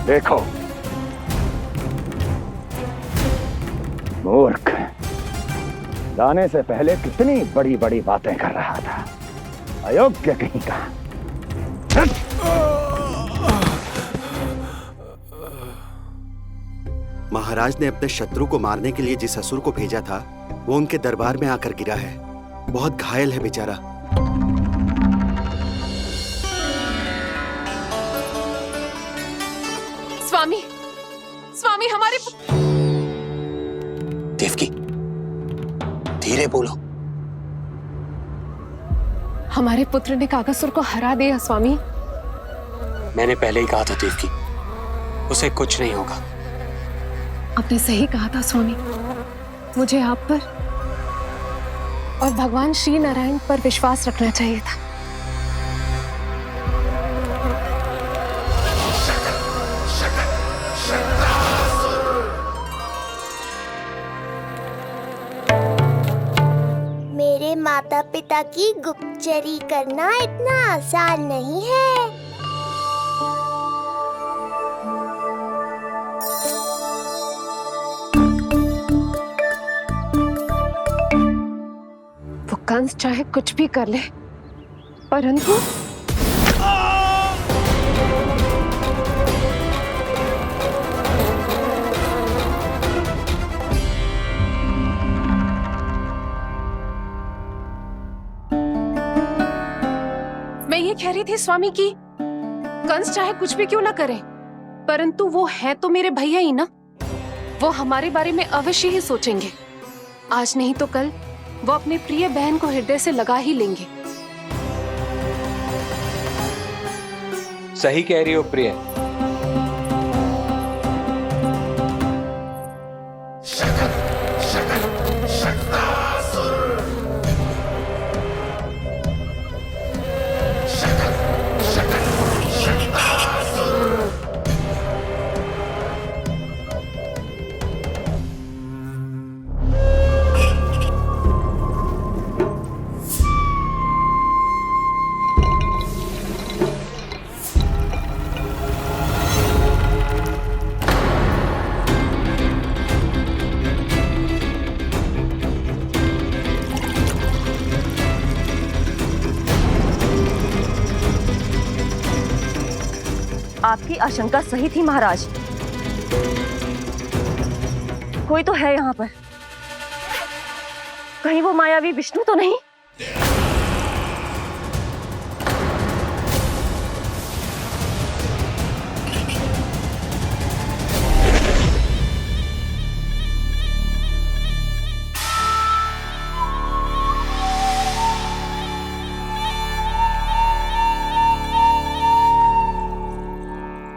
देखो मूर्ख, जाने से पहले कितनी बड़ी बड़ी बातें कर रहा था, अयोग्य कहीं का। महाराज ने अपने शत्रु को मारने के लिए जिस असुर को भेजा था वो उनके दरबार में आकर गिरा है। बहुत घायल है बेचारा। स्वामी, स्वामी हमारे देवकी, धीरे बोलो। हमारे पुत्र ने काकासुर को हरा दिया स्वामी। मैंने पहले ही कहा था देवकी, उसे कुछ नहीं होगा। आपने सही कहा था स्वामी। मुझे आप पर और भगवान श्री नारायण पर विश्वास रखना चाहिए था। मेरे माता पिता की गुप्तचरी करना इतना आसान नहीं है। वो कंस चाहे कुछ भी कर ले, परंतु मैं ये कह रही थी स्वामी कि कंस चाहे कुछ भी क्यों ना करे, परंतु वो है तो मेरे भैया ही ना। वो हमारे बारे में अवश्य ही सोचेंगे। आज नहीं तो कल वो अपने प्रिय बहन को हृदय से लगा ही लेंगे। सही कह रही हो प्रिय। आपकी आशंका सही थी महाराज। कोई तो है यहाँ पर। कहीं वो मायावी विष्णु तो नहीं?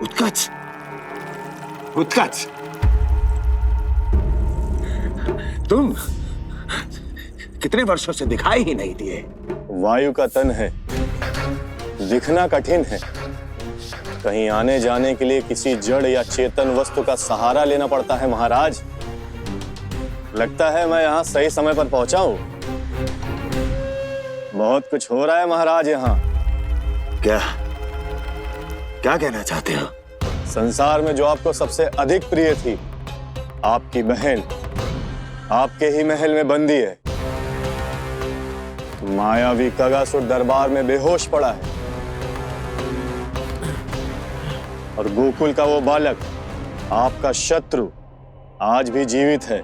उत्कच, उत्कच, तुम कितने वर्षों से दिखाई ही नहीं दिए। वायु का तन है, दिखना कठिन है। कहीं आने जाने के लिए किसी जड़ या चेतन वस्तु का सहारा लेना पड़ता है महाराज। लगता है मैं यहाँ सही समय पर पहुंचा हूं। बहुत कुछ हो रहा है महाराज यहाँ। क्या क्या कहना चाहते हो? संसार में जो आपको सबसे अधिक प्रिय थी, आपकी बहन आपके ही महल में बंदी है। मायावी कागासुर दरबार में बेहोश पड़ा है और गोकुल का वो बालक, आपका शत्रु, आज भी जीवित है।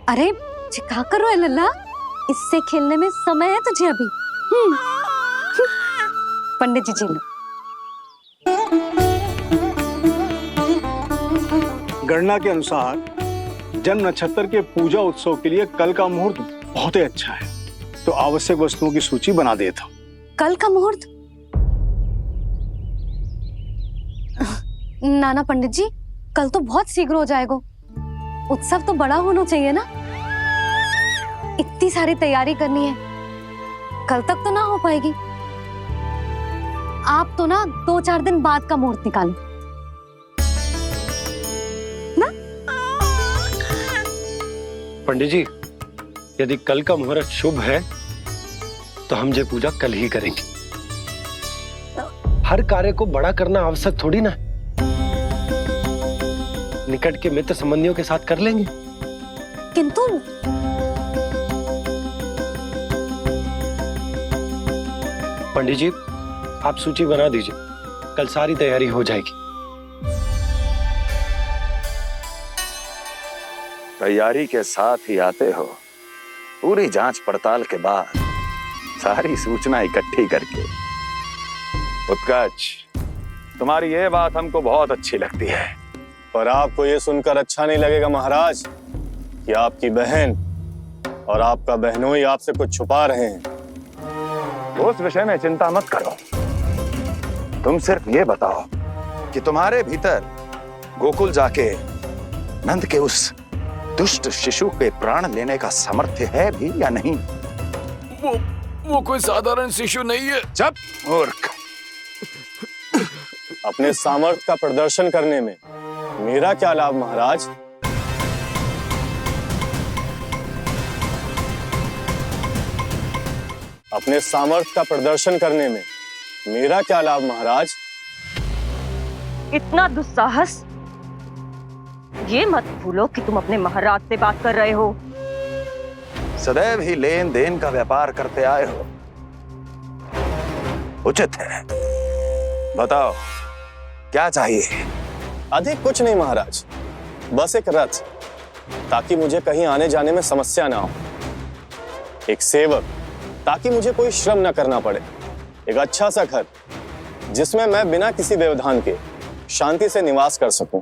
अरे चिका करो लल्ला, इससे खेलने में समय है तुझे अभी। पंडित जी जी लो। गणना के अनुसार जन्म नक्षत्र के पूजा उत्सव के लिए कल का मुहूर्त बहुत ही अच्छा है, तो आवश्यक वस्तुओं की सूची बना देता हूँ। कल का मुहूर्त? नाना पंडित जी, कल तो बहुत शीघ्र हो जाएगा। उत्सव तो बड़ा होना चाहिए ना। इतनी सारी तैयारी करनी है, कल तक तो ना हो पाएगी। आप तो ना 2-4 दिन बाद का मुहूर्त निकालो ना। पंडित जी, यदि कल का मुहूर्त शुभ है तो हम ये पूजा कल ही करेंगे। हर कार्य को बड़ा करना आवश्यक थोड़ी ना, निकट के मित्र संबंधियों के साथ कर लेंगे। किंतु पंडित जी, आप सूची बना दीजिए, कल सारी तैयारी हो जाएगी। तैयारी के साथ ही आते हो, पूरी जांच पड़ताल के बाद सारी सूचना इकट्ठी करके। उत्कर्ष, तुम्हारी ये बात हमको बहुत अच्छी लगती है। पर आपको ये सुनकर अच्छा नहीं लगेगा महाराज कि आपकी बहन और आपका बहनोई आपसे कुछ छुपा रहे हैं। उस विषय में चिंता मत करो, तुम सिर्फ ये बताओ कि तुम्हारे भीतर गोकुल जाके नंद के उस दुष्ट शिशु के प्राण लेने का सामर्थ्य है भी या नहीं? वो कोई साधारण शिशु नहीं है। चुप मूर्ख। अपने सामर्थ्य का प्रदर्शन करने में मेरा क्या लाभ महाराज? अपने सामर्थ्य का प्रदर्शन करने में मेरा क्या लाभ महाराज? इतना दुस्साहस! ये मत भूलो कि तुम अपने महाराज से बात कर रहे हो। सदैव ही लेन देन का व्यापार करते आए हो, उचित है। बताओ क्या चाहिए? अधिक कुछ नहीं महाराज, बस एक रथ, ताकि मुझे कहीं आने जाने में समस्या ना हो। एक सेवक, ताकि मुझे कोई श्रम ना करना पड़े। एक अच्छा सा घर, जिसमें मैं बिना किसी व्यवधान के शांति से निवास कर सकूं।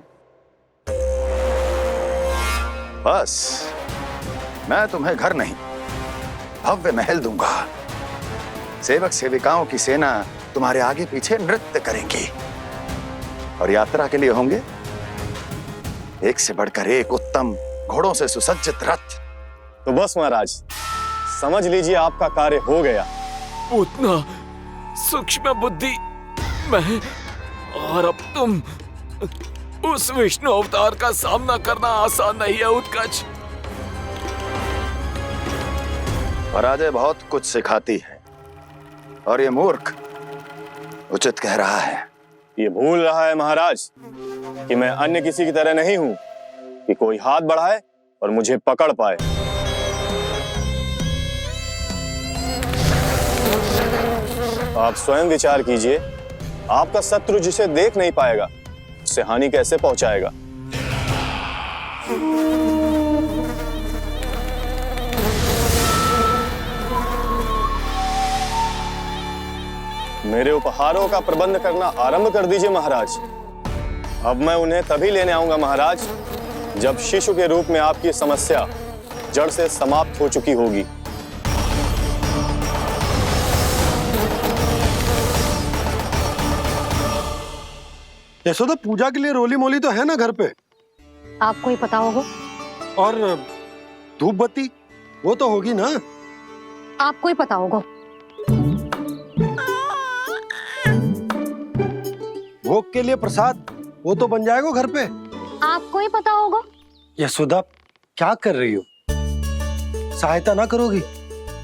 बस, मैं तुम्हें घर नहीं, भव्य महल दूंगा। सेवक सेविकाओं की सेना तुम्हारे आगे पीछे नृत्य करेंगी और यात्रा के लिए होंगे एक से बढ़कर एक उत्तम घोड़ों से सुसज्जित रथ। तो बस महाराज, समझ लीजिए आपका कार्य हो गया। उतना सूक्ष्म बुद्धि मैं और अब तुम, उस विष्णु अवतार का सामना करना आसान नहीं है उत्कर्ष। पराजय बहुत कुछ सिखाती है और ये मूर्ख उचित कह रहा है। ये भूल रहा है महाराज कि मैं अन्य किसी की तरह नहीं हूं कि कोई हाथ बढ़ाए और मुझे पकड़ पाए। आप स्वयं विचार कीजिए, आपका शत्रु जिसे देख नहीं पाएगा उससे हानि कैसे पहुंचाएगा? मेरे उपहारों का प्रबंध करना आरंभ कर दीजिए महाराज। अब मैं उन्हें तभी लेने आऊंगा महाराज, जब शिशु के रूप में आपकी समस्या जड़ से समाप्त हो चुकी होगी। यशोदा, पूजा के लिए रोली मोली तो है ना घर पे? आपको ही पता होगा। और धूप बत्ती वो तो होगी ना? आपको ही पता होगा। भोग के लिए प्रसाद वो तो बन जाएगा घर पे। आपको ही पता होगा। यशोदा, क्या कर रही हो? सहायता ना करोगी?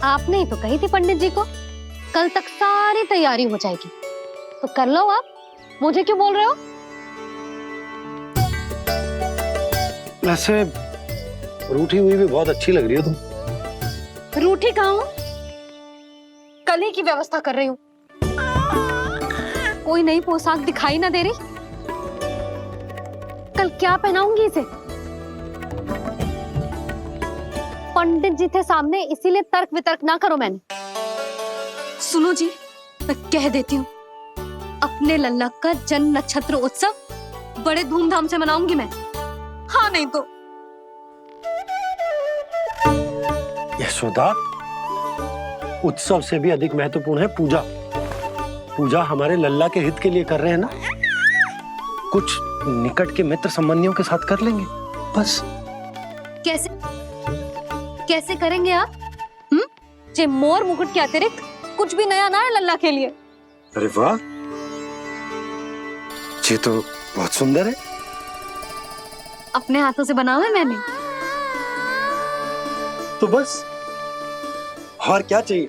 आपने ही तो कही थी पंडित जी को, कल तक सारी तैयारी हो जाएगी, तो कर लो आप। मुझे क्यों बोल रहे हो? वैसे रूठी हुई भी बहुत अच्छी लग रही हो तुम। रूठी कहाँ हूँ? कल ही की व्यवस्था कर रही हूँ। कोई नई पोशाक दिखाई ना दे रही? कल क्या पहनाऊंगी इसे? पंडित जी थे सामने, इसीलिए तर्क वितर्क ना करो। मैंने सुनो जी, मैं कह देती हूँ, अपने लल्ला का जन्म नक्षत्र उत्सव बड़े धूमधाम से मनाऊंगी मैं। हाँ नहीं तो। यशोदा, उत्सव से भी अधिक महत्वपूर्ण है पूजा। पूजा हमारे लल्ला के हित के लिए कर रहे हैं ना, कुछ निकट के मित्र संबंधियों के साथ कर लेंगे बस। कैसे कैसे करेंगे आप? जे मोर मुकुट के अतिरिक्त कुछ भी नया ना है लल्ला के लिए। अरे वाह, ये तो बहुत सुंदर है। अपने हाथों से बनाया है मैंने। तो बस और क्या चाहिए?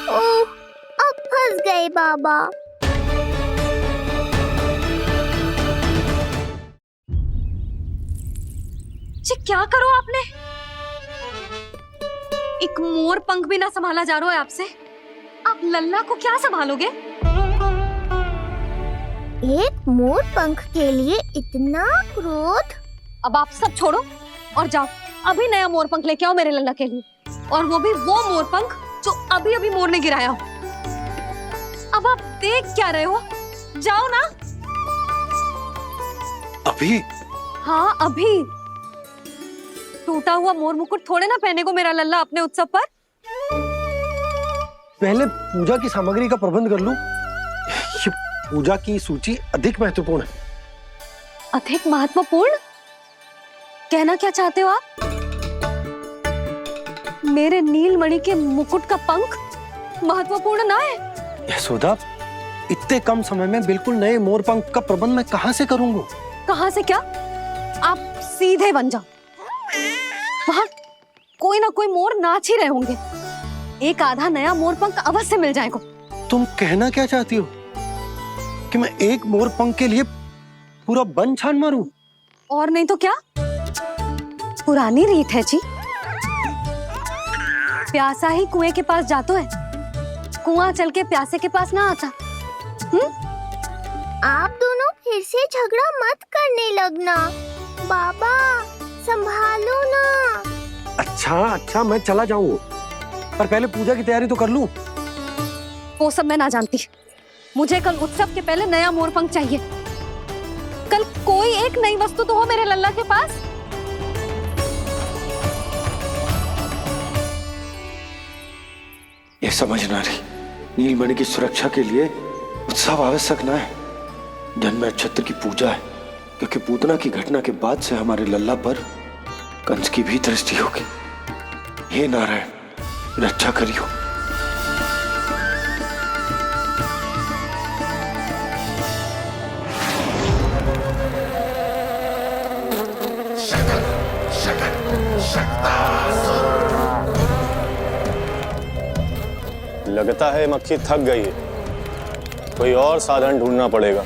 ओह, अब फंस गए बाबा। जी क्या करो आपने? एक मोर पंख भी ना संभाला जा रहा है आपसे। आप लल्ला को क्या संभालोगे? एक मोर पंख के लिए इतना क्रोध? अब आप सब छोड़ो और जाओ, अभी नया मोर पंख लेके आओ मेरे लल्ला के लिए, और वो भी वो मोर पंख जो अभी अभी मोर ने गिराया हो। अब आप देख क्या रहे हो? जाओ ना। अभी? हाँ अभी। टूटा हुआ मोर मुकुट थोड़े ना पहनेगो मेरा लल्ला अपने उत्सव पर। पहले पूजा की सामग्री का प्रबंध कर लूं। ये पूजा की सूची अधिक महत्वपूर्ण है। अधिक महत्वपूर्ण? कहना क्या चाहते हो आप? मेरे नीलमणि के मुकुट का पंख महत्वपूर्ण ना है? यशोदा, इतने कम समय में बिल्कुल नए मोर पंख का प्रबंध मैं कहां से करूंगा? कहां से क्या? आप सीधे बन जाओ। वहां कोई ना कोई मोर नाच ही रहे होंगे। एक आधा नया मोर पंख अवश्य मिल जाएगा। तुम कहना क्या चाहती हो कि मैं एक मोर पंख के लिए पूरा वन छान मारूं? और नहीं तो क्या, पुरानी रीत है जी। प्यासा ही कुएं के पास जातो है, कुआं चल के प्यासे के पास ना आता। आप दोनों फिर से झगड़ा मत करने लगना। बाबा संभालो ना। अच्छा मैं चला जाऊं, पर पहले पूजा की तैयारी तो कर लूं। वो सब मैं ना जानती। मुझे कल उत्सव के पहले नया मोर पंख चाहिए। कल कोई एक नई वस्तु तो हो मेरे लल्ला के पास। ये समझ ना रही, नीलमणि की सुरक्षा के लिए उत्सव आवश्यक ना है, जन्म नक्षत्र की पूजा है, क्योंकि पूतना की घटना के बाद से हमारे लल्ला पर कंस की भी दृष्टि होगी। हे नारायण, रक्षा करियो। लगता है मक्खी थक गई है, कोई और साधन ढूंढना पड़ेगा।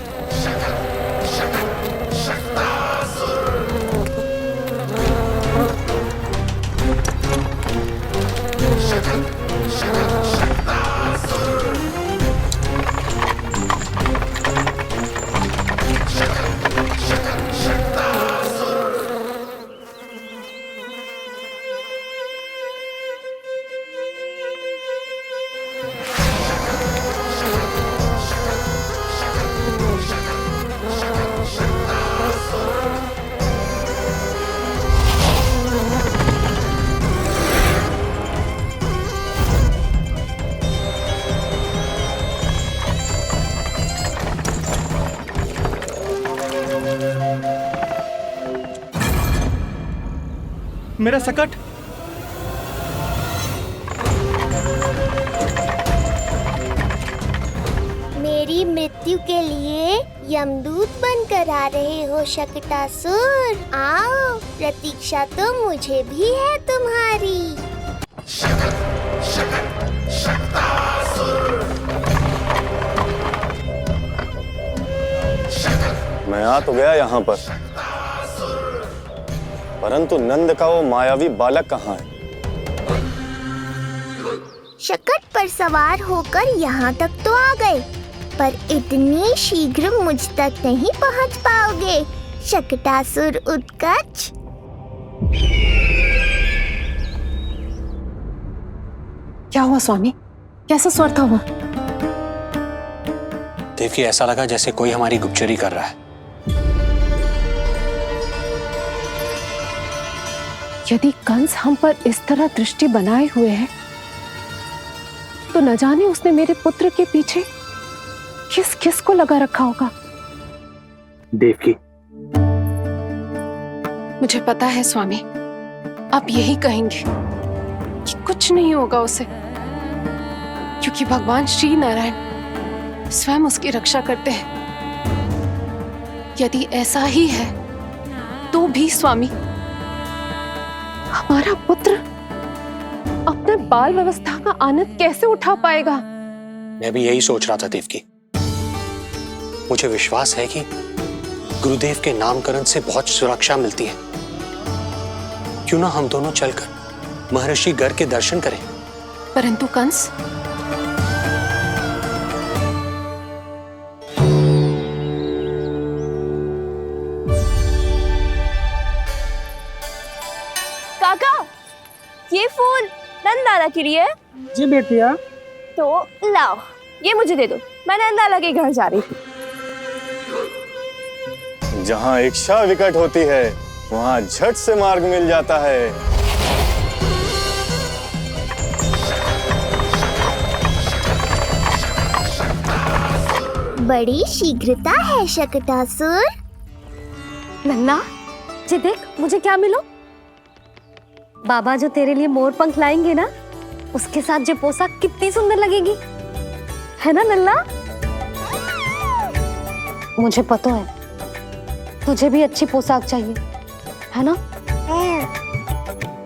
मेरा सकट। मेरी मृत्यु के लिए यमदूत बनकर आ रहे हो शकटासुर। आओ, प्रतीक्षा तो मुझे भी है तुम्हारी। मैं आ तो गया यहाँ पर, परंतु नंद का वो मायावी बालक कहाँ है? शकट पर सवार होकर यहाँ तक तो आ गए, पर इतनी शीघ्र मुझ तक नहीं पहुँच पाओगे शकटासुर उत्कच। क्या हुआ स्वामी? कैसा स्वर था वो? देवकी, ऐसा लगा जैसे कोई हमारी गुप्तचरी कर रहा है। यदि कंस हम पर इस तरह दृष्टि बनाए हुए है, तो न जाने उसने मेरे पुत्र के पीछे किस किस को लगा रखा होगा। देवकी, मुझे पता है स्वामी, आप यही कहेंगे कि कुछ नहीं होगा उसे, क्योंकि भगवान श्री नारायण स्वयं उसकी रक्षा करते हैं। यदि ऐसा ही है तो भी स्वामी, हमारा पुत्र अपने बाल व्यवस्था का आनंद कैसे उठा पाएगा? मैं भी यही सोच रहा था देवकी। मुझे विश्वास है कि गुरुदेव के नामकरण से बहुत सुरक्षा मिलती है। क्यों ना हम दोनों चलकर महर्षि घर के दर्शन करें? परंतु कंस, काका, ये फूल नंदाला के लिए है। जी बेटिया। तो लाओ, ये मुझे दे दो, मैं नंदाला के घर जा रही थी। जहाँ इच्छा विकट होती है वहाँ झट से मार्ग मिल जाता है। बड़ी शीघ्रता है शकटासुर। लल्ला, जी देख मुझे क्या मिलो। बाबा जो तेरे लिए मोर पंख लाएंगे ना, उसके साथ जो पोशाक कितनी सुंदर लगेगी, है ना लल्ला? मुझे पता है तुझे भी अच्छी पोशाक चाहिए, है ना?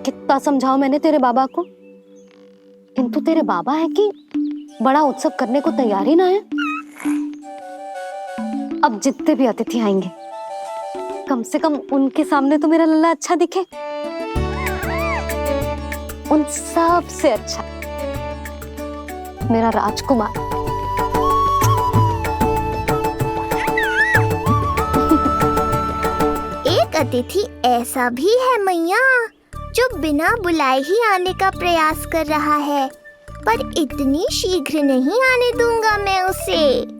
कितना समझाओ मैंने तेरे बाबा को, किंतु तेरे बाबा है कि बड़ा उत्सव करने को तैयार ही ना है। अब जितने भी अतिथि आएंगे, कम से कम उनके सामने तो मेरा लल्ला अच्छा दिखे। उन सब से अच्छा मेरा राजकुमार। एक अतिथि ऐसा भी है मैया जो बिना बुलाए ही आने का प्रयास कर रहा है, पर इतनी शीघ्र नहीं आने दूंगा मैं उसे।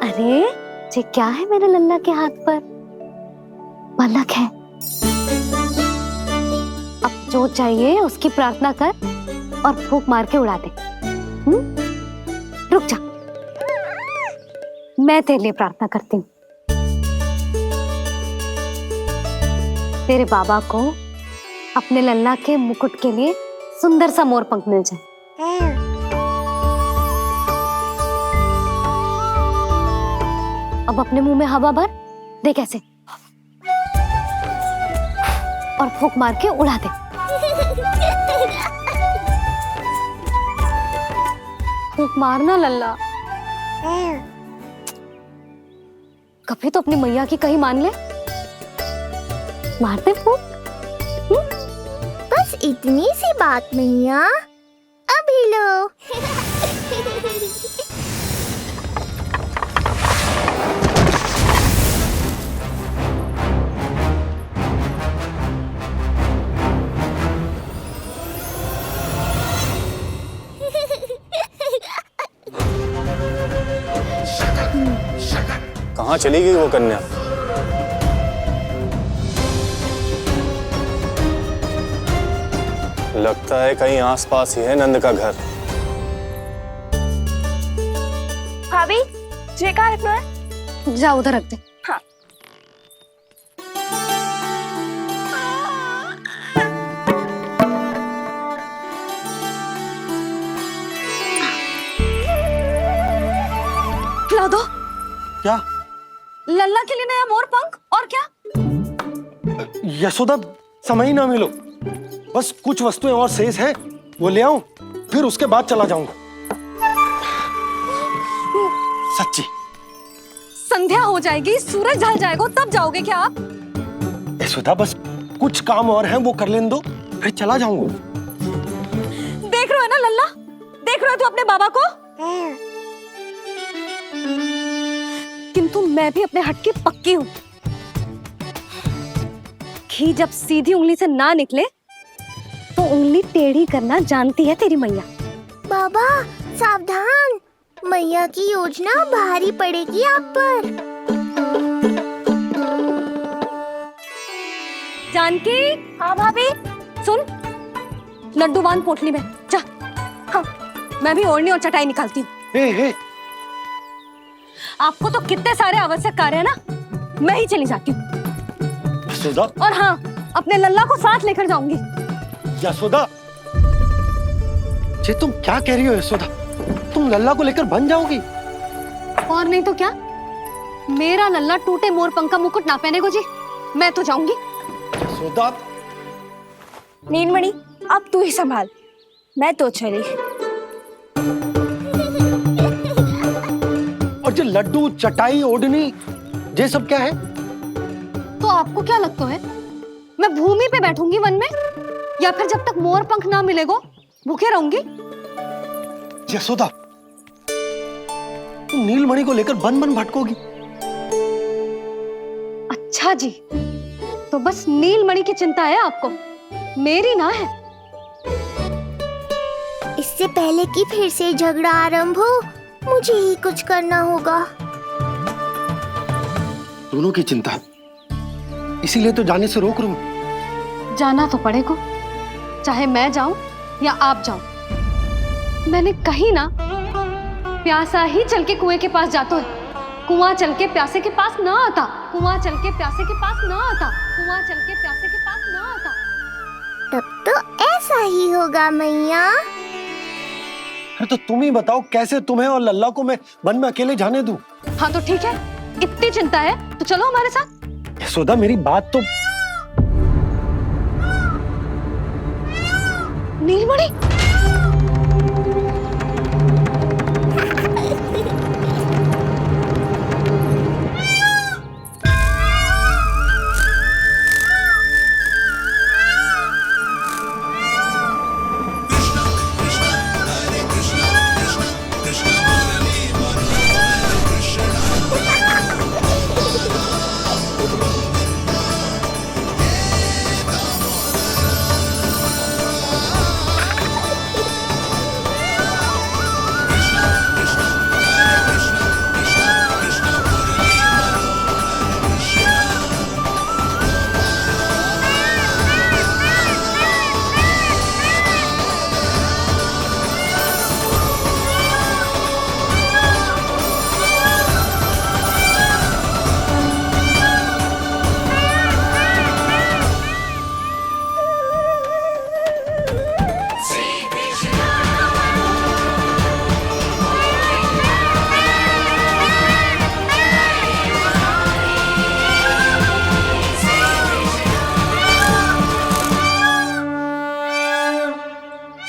अरे ये क्या है मेरे लल्ला के हाथ पर? पलक है। अब जो चाहिए उसकी प्रार्थना कर और फूंक मार के उड़ा दे। रुक जा, मैं तेरे लिए प्रार्थना करती हूँ। तेरे बाबा को अपने लल्ला के मुकुट के लिए सुंदर सा मोर पंख मिल जाए। अब अपने मुंह में हवा भर दे, कैसे, और फूंक मार के उड़ा दे। फूंक मारना लल्ला, कभी तो अपनी मैया की कहीं मान ले। मारते फूंक। बस इतनी सी बात मैया, अभी लो। कहाँ चली गई वो कन्या? लगता है कहीं आसपास ही है नंद का घर। भाभी, ये कहाँ रखना है? जा उधर रख दे। हाँ। खिला दो। क्या? लल्ला के लिए नया मोर पंख, और क्या? यशोदा, समय ही ना मिलो, बस कुछ वस्तुएं और शेष है, वो ले आऊं, फिर उसके बाद चला जाऊंगा। सच्ची। संध्या हो जाएगी, सूरज ढल जाएगा, तब जाओगे क्या आप? यशोदा, बस कुछ काम और हैं, वो कर लेने दो, फिर चला जाऊंगा। देख रहे हो ना लल्ला, देख रहे हो तू अपने बाबा को? किंतु मैं भी अपने हट की पक्की हूँ। घी जब सीधी उंगली से ना निकले तो उंगली टेढ़ी करना जानती है तेरी मैया। बाबा सावधान, मैया की योजना भारी पड़ेगी आप पर। जानकी। हाँ भाभी। सुन, लड्डू बांध पोटली में, जा। हाँ, मैं भी ओढ़नी और चटाई निकालती हूँ। आपको तो कितने सारे आवश्यक कार्य है ना, मैं ही चली जाती हूँ। यशोदा। और हाँ, अपने लल्ला को साथ लेकर जाऊंगी। यशोदा, ये तुम क्या कह रही हो यशोदा? तुम लल्ला को लेकर बन जाओगी? और नहीं तो क्या, मेरा लल्ला टूटे मोर पंख का मुकुट ना पहने को जी, मैं तो जाऊंगी। यशोदा। नीलमणि, अब तू ही संभाल, मैं तो चली। और ये लड्डू, चटाई, ओढ़नी, ये सब क्या है? तो आपको क्या लगता है, मैं भूमि पे बैठूंगी वन में, या फिर जब तक मोर पंख ना मिलेगो भूखे रहूंगी? यशोदा, तुम नीलमणि को लेकर बन बन भटकोगी। अच्छा जी, तो बस नीलमणि की चिंता है आपको, मेरी ना है। इससे पहले कि फिर से झगड़ा आरंभ हो, मुझे ही कुछ करना होगा। दोनों की चिंता है, इसीलिए तो जाने से रोक रहा हूं। जाना तो पड़ेगा, चाहे मैं जाऊं या आप जाओ। मैंने कहीं ना, प्यासा ही चल के कुएं के पास जाता है, कुआं चल के प्यासे के पास ना आता, कुआं चल के प्यासे के पास ना आता, कुआं चल के प्यासे के पास ना आता। तब तो ऐसा ही होगा मैया। अरे तो तुम ही बताओ, कैसे तुम्हें और लल्ला को मैं वन में अकेले जाने दूं? हाँ तो ठीक है, इतनी चिंता है तो चलो हमारे साथ। यशोदा, मेरी बात तो। नीलमणि,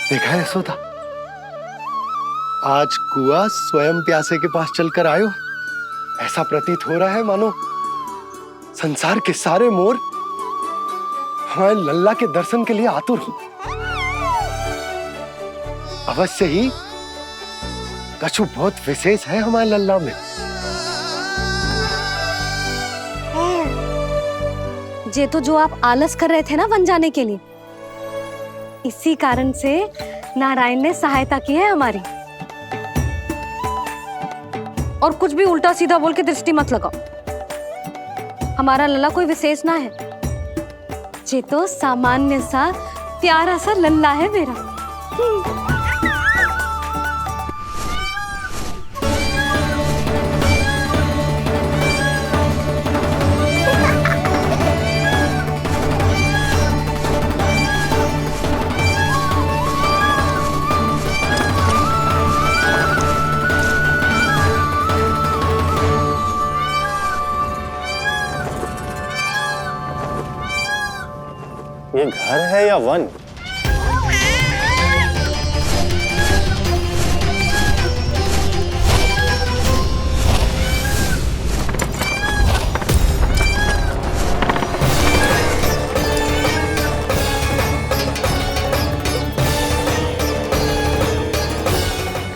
देखा है यशोदा, आज कुआ स्वयं प्यासे के पास चलकर आयो। ऐसा प्रतीत हो रहा है मानो संसार के सारे मोर हमारे लल्ला के दर्शन के लिए आतुर हो। अवश्य ही कछु बहुत विशेष है हमारे लल्ला में। ये तो जो आप आलस कर रहे थे ना वन जाने के लिए, इसी कारण से नारायण ने सहायता की है हमारी। और कुछ भी उल्टा सीधा बोल के दृष्टि मत लगाओ, हमारा लल्ला कोई विशेष ना है, ये तो सामान्य सा प्यारा सा लल्ला है मेरा। ये घर है या वन?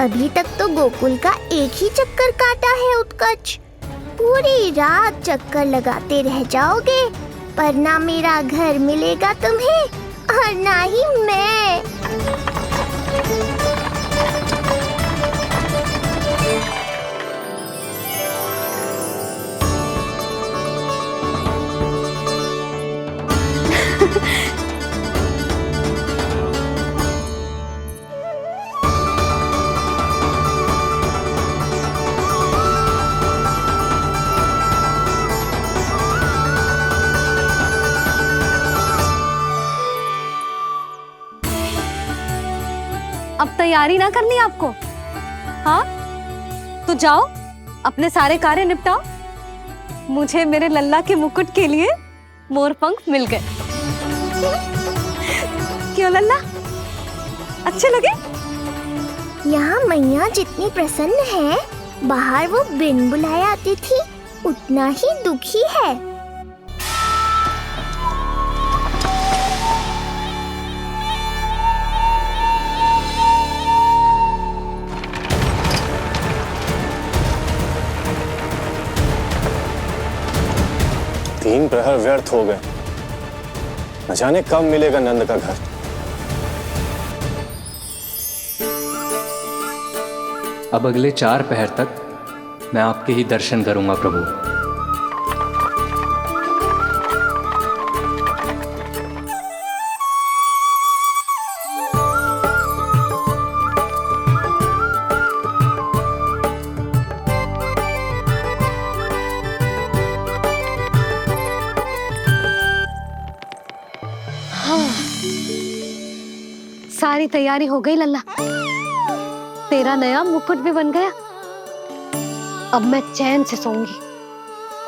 अभी तक तो गोकुल का एक ही चक्कर काटा है उत्कच। पूरी रात चक्कर लगाते रह जाओगे, पर ना मेरा घर मिलेगा तुम्हें और ना ही मैं। अब तैयारी ना करनी आपको? हाँ, तो जाओ अपने सारे कार्य निपटाओ। मुझे मेरे लल्ला के मुकुट के लिए मोरपंख मिल गए। क्यों लल्ला, अच्छे लगे? यहाँ मैया जितनी प्रसन्न है, बाहर वो बिन बुलाए आती थी उतना ही दुखी है। तीन प्रहर व्यर्थ हो गए। न जाने कब मिलेगा नंद का घर। अब अगले 4 पहर तक मैं आपके ही दर्शन करूंगा प्रभु। सारी तैयारी हो गई लल्ला, तेरा नया मुकुट भी बन गया। अब मैं चैन से सोऊंगी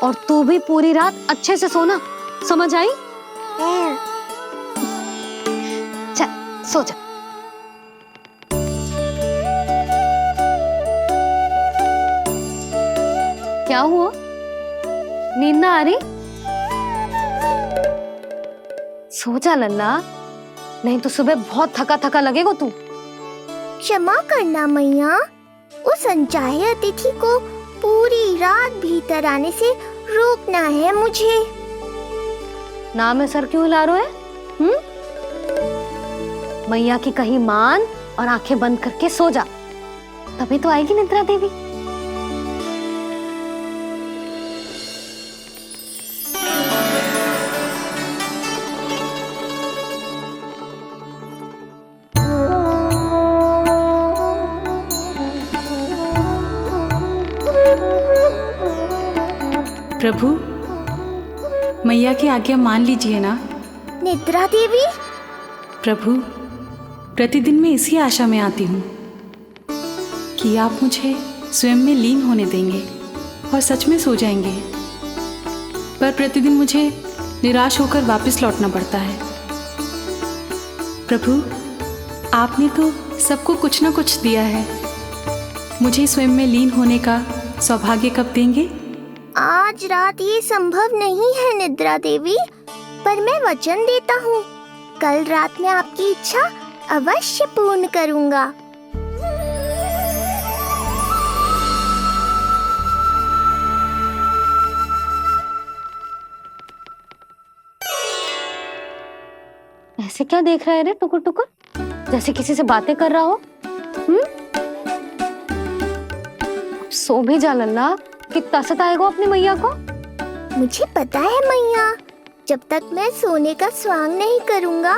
और तू भी पूरी रात अच्छे से सोना, समझ आई? चल सो जा। क्या हुआ, नींद ना आ रही? सो जा लल्ला, नहीं तो सुबह बहुत थका थका लगेगा तू। क्षमा करना मैया, उस अनचाहे अतिथि को पूरी रात भीतर आने से रोकना है मुझे। ना में सर क्यों हिला रहे हैं? मैया की कहीं मान और आंखें बंद करके सो जा, तभी तो आएगी निद्रा देवी। प्रभु, मैया की आज्ञा मान लीजिए ना। निद्रा देवी? प्रभु, प्रतिदिन मैं इसी आशा में आती हूँ कि आप मुझे स्वयं में लीन होने देंगे और सच में सो जाएंगे, पर प्रतिदिन मुझे निराश होकर वापस लौटना पड़ता है। प्रभु, आपने तो सबको कुछ ना कुछ दिया है, मुझे स्वयं में लीन होने का सौभाग्य कब देंगे? आज रात ये संभव नहीं है निद्रा देवी, पर मैं वचन देता हूँ कल रात में आपकी इच्छा अवश्य पूर्ण करूँगा। ऐसे क्या देख रहा है रे टुकुर टुकुर, जैसे किसी से बातें कर रहा हो? सो भी जा लल्ला, कितना सताएगा अपनी मैया को। मुझे पता है मैया, जब तक मैं सोने का स्वांग नहीं करूँगा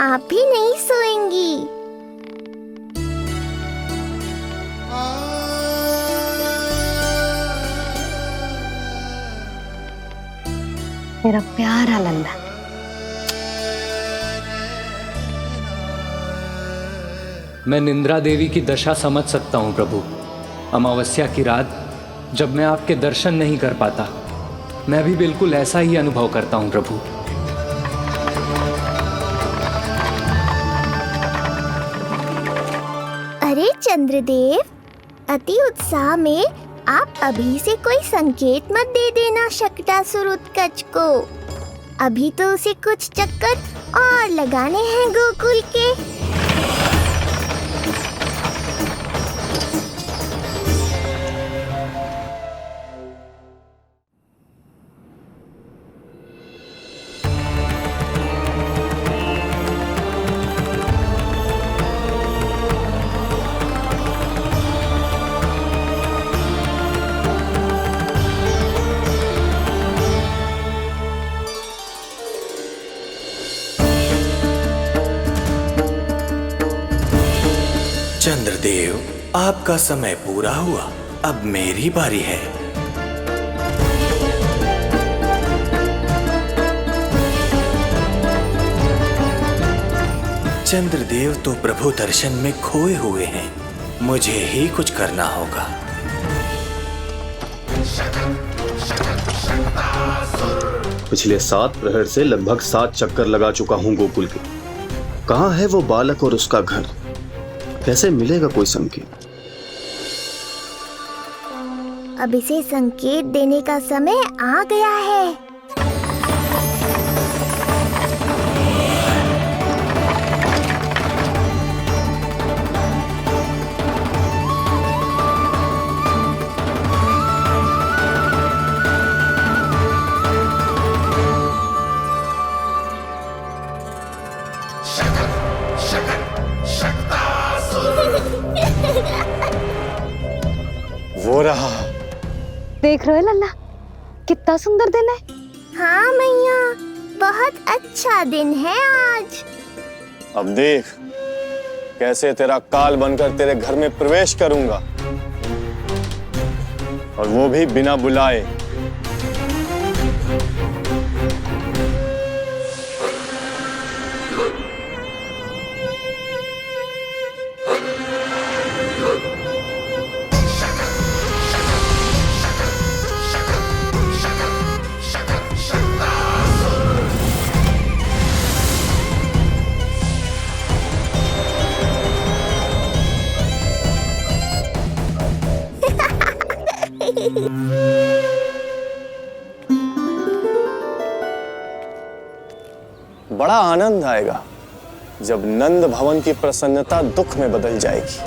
आप भी नहीं सोएंगी। मेरा प्यारा लल्ला। मैं निंद्रा देवी की दशा समझ सकता हूँ प्रभु। अमावस्या की रात जब मैं आपके दर्शन नहीं कर पाता, मैं भी बिल्कुल ऐसा ही अनुभव करता हूँ प्रभु। अरे चंद्रदेव, अति उत्साह में आप अभी से कोई संकेत मत दे देना शकटासुर उत्कच को। अभी तो उसे कुछ चक्कर और लगाने हैं गोकुल के। चंद्रदेव, आपका समय पूरा हुआ, अब मेरी बारी है। चंद्रदेव तो प्रभु दर्शन में खोए हुए हैं, मुझे ही कुछ करना होगा। पिछले 7 प्रहर से लगभग 7 चक्कर लगा चुका हूँ गोकुल के। कहाँ है वो बालक और उसका घर? कैसे मिलेगा कोई संकेत? अब इसे संकेत देने का समय आ गया है। वो रहा। देख रहे हो लल्ला, कितना सुंदर दिन है। हाँ मैया, बहुत अच्छा दिन है आज। अब देख कैसे तेरा काल बनकर तेरे घर में प्रवेश करूंगा, और वो भी बिना बुलाए। बड़ा आनंद आएगा जब नंद भवन की प्रसन्नता दुख में बदल जाएगी,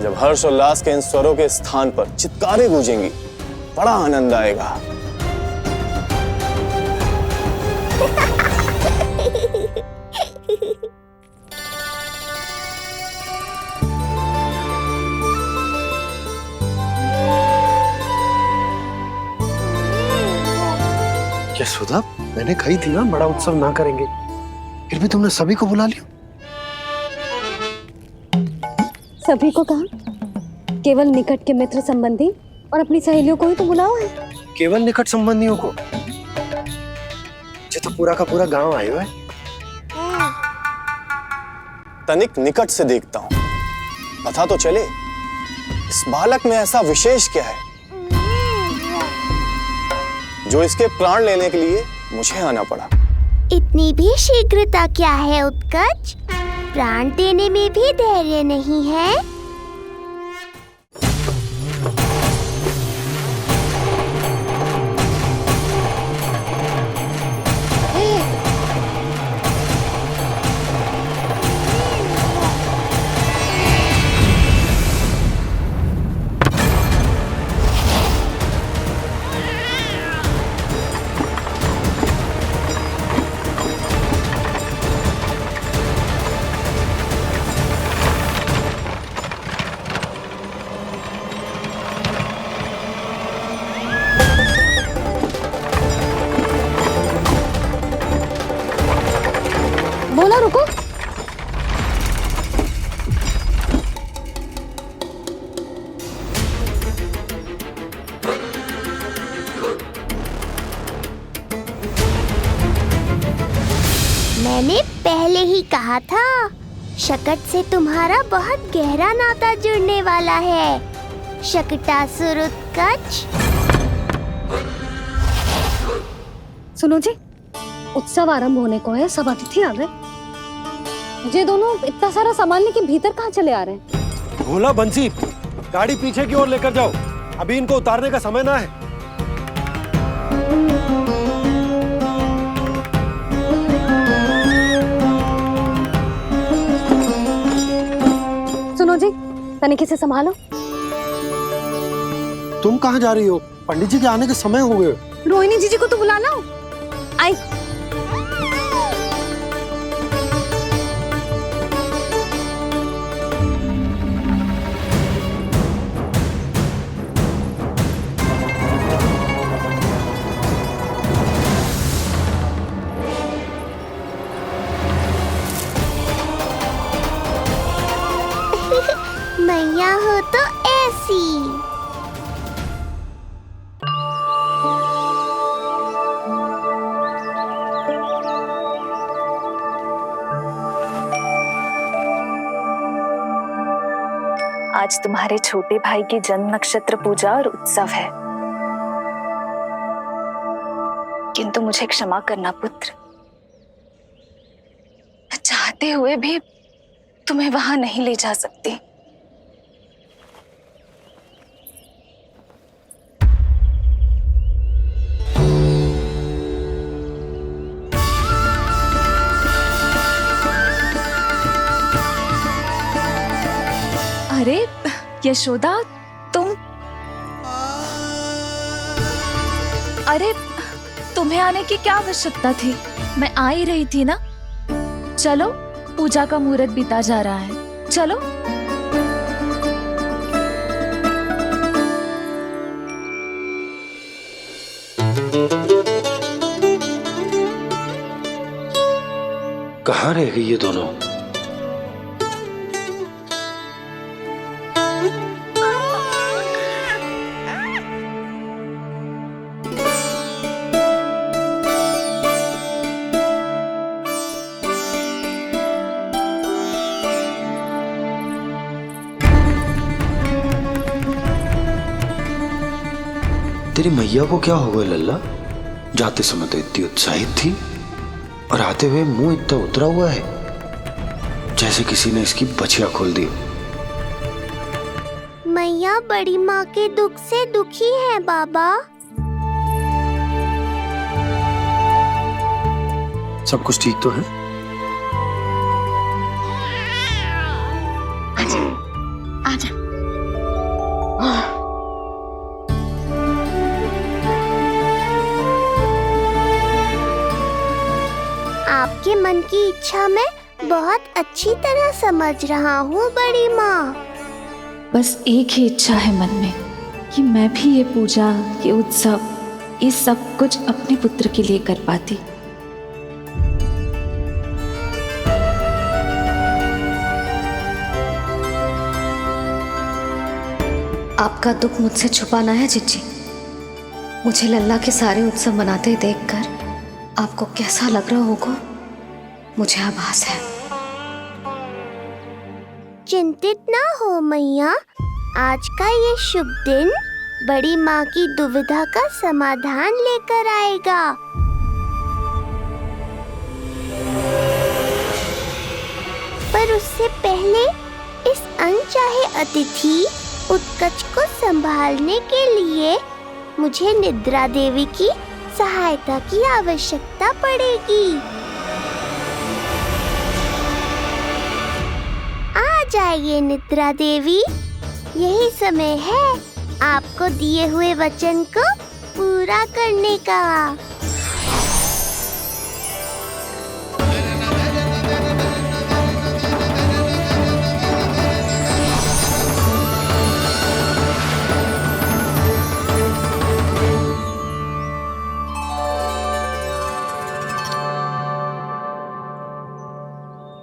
जब हर्षोल्लास के इन स्वरों के स्थान पर चित्कारें गूंजेंगी। बड़ा आनंद आएगा। यशोदा, मैंने कही थी ना बड़ा उत्सव ना करेंगे, फिर भी तुमने सभी को बुला लिया। सभी को कहा? केवल निकट के मित्र संबंधी और अपनी सहेलियों को ही तो बुलाओ है। केवल निकट संबंधियों को? ये तो पूरा का पूरा गांव आया है। तनिक निकट से देखता हूं, पता तो चले इस बालक में ऐसा विशेष क्या है जो इसके प्राण लेने के लिए मुझे आना पड़ा। इतनी भी शीघ्रता क्या है उत्कच? प्राण देने में भी धैर्य नहीं है। बोला रुको। मैंने पहले ही कहा था, शकट से तुम्हारा बहुत गहरा नाता जुड़ने वाला है। शकटासुर उत्कच। सुनो जी, उत्सव आरंभ होने को है, सब अतिथि आ गए। ये दोनों इतना सारा सामान लेके भीतर कहाँ चले आ रहे हैं? भोला बंसी, गाड़ी पीछे की ओर लेकर जाओ, अभी इनको उतारने का समय ना है। सुनो जी, तनिके से संभालो। तुम कहाँ जा रही हो? पंडित जी के आने के समय हो गए। रोहिणी जीजी को तो बुला लो। आई। आज तुम्हारे छोटे भाई की जन्म नक्षत्र पूजा और उत्सव है, किंतु मुझे क्षमा करना पुत्र, मैं चाहते हुए भी तुम्हें वहां नहीं ले जा सकती। अरे यशोदा, अरे तुम्हें आने की क्या आवश्यकता थी? मैं आ ही रही थी ना। चलो, पूजा का मुहूर्त बीता जा रहा है, चलो। कहाँ रह गई ये दोनों? तेरी मैया को क्या हो गया लल्ला? जाते समय तो इतनी उत्साहित थी और आते हुए मुंह इतना उतरा हुआ है जैसे किसी ने इसकी बछिया खोल दी। मैया बड़ी माँ के दुख से दुखी है बाबा। सब कुछ ठीक तो है? आजा। आपके मन की इच्छा मैं बहुत अच्छी तरह समझ रहा हूँ बड़ी माँ। बस एक ही इच्छा है मन में कि मैं भी ये पूजा, ये उत्सव, ये सब कुछ अपने पुत्र के लिए कर पाती। आपका दुख मुझसे छुपाना है जिज्जी। मुझे लल्ला के सारे उत्सव मनाते देखकर आपको कैसा लग रहा होगा, मुझे आभास है। चिंतित ना हो मैया, आज का ये शुभ दिन बड़ी माँ की दुविधा का समाधान लेकर आएगा। पर उससे पहले इस अनचाहे अतिथि उत्कच को संभालने के लिए मुझे निद्रा देवी की सहायता की आवश्यकता पड़ेगी। आ जाइए निद्रा देवी, यही समय है आपको दिए हुए वचन को पूरा करने का।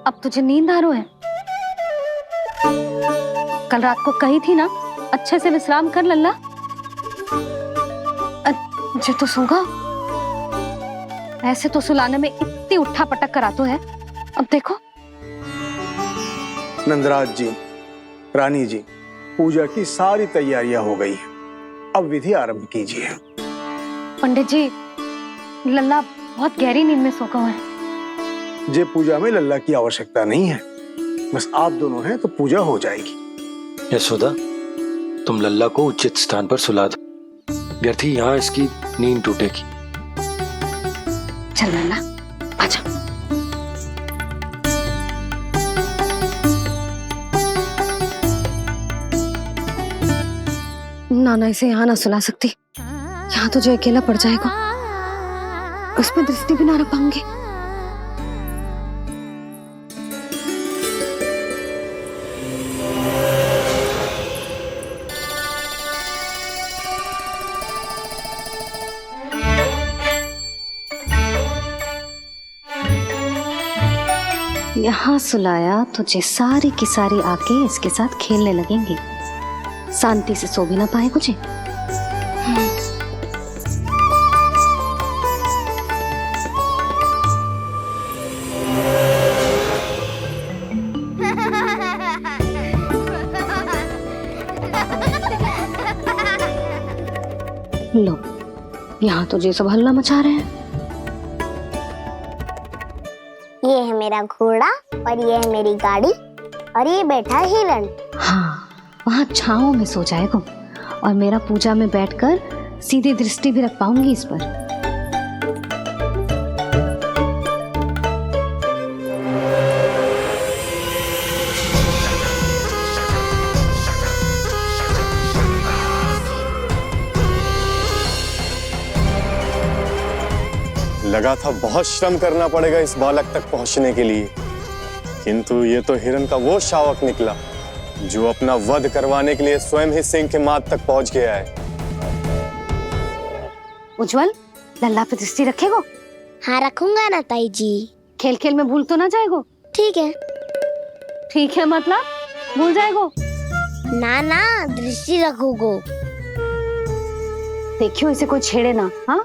अब तुझे नींद आ रही है? कल रात को कही थी ना अच्छे से विश्राम कर लल्ला। जो तो सोगा, ऐसे तो सुलाने में इतनी उठा पटक कर आतो है। अब देखो। नंदराज जी, रानी जी, पूजा की सारी तैयारियां हो गई हैं। अब विधि आरंभ कीजिए। पंडित जी, लल्ला बहुत गहरी नींद में सोगा हुआ है। जे पूजा में लल्ला की आवश्यकता नहीं है, बस आप दोनों हैं तो पूजा हो जाएगी। यशोदा, तुम लल्ला को उचित स्थान पर सुला दो, व्यर्थ ही यहाँ इसकी नींद टूटेगी। चल लल्ला, आजा। नाना इसे यहाँ ना सुला सकती, यहाँ तो जो अकेला पड़ जाएगा, उसमें दृष्टि भी ना रख पाऊंगी। यहाँ सुलाया तो जे सारी की सारी आके इसके साथ खेलने लगेंगी, शांति से सो भी ना पाए कुछ। लो, यहाँ तो ये सब हल्ला मचा रहे हैं। ये है मेरा घोड़ा और ये है मेरी गाड़ी और ये बैठा है हिरण। हाँ, वहाँ छाँव में सो जाएगा और मेरा पूजा में बैठकर सीधी दृष्टि भी रख पाऊंगी इस पर। लगा था बहुत श्रम करना पड़ेगा इस बालक तक पहुंचने के लिए, किंतु ये तो हिरण का वो शावक निकला जो अपना वध करवाने के लिए स्वयं ही सिंह के माथ तक पहुंच गया है। उज्जवल, लल्ला पे दृष्टि रखेगो? हाँ रखूंगा ना ताई जी। खेल खेल में भूल तो ना जाएगो? ठीक है। ठीक है मतलब भूल जाएगो? ना ना, दृष्टि रखोगो। देखियो इसे कोई छेड़े ना, हाँ?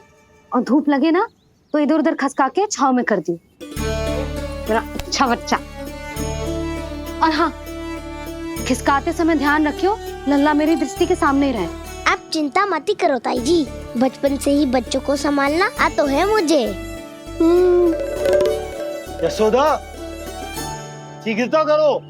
और धूप लगे ना तो इधर उधर खसका के छाव में कर दी। मेरा अच्छा बच्चा। और हाँ, खिसकाते समय ध्यान रखियो लल्ला मेरी दृष्टि के सामने ही रहे। आप चिंता मत ही करो ताई जी, बचपन से ही बच्चों को संभालना आता है मुझे। यशोदा, शीघ्रता करो।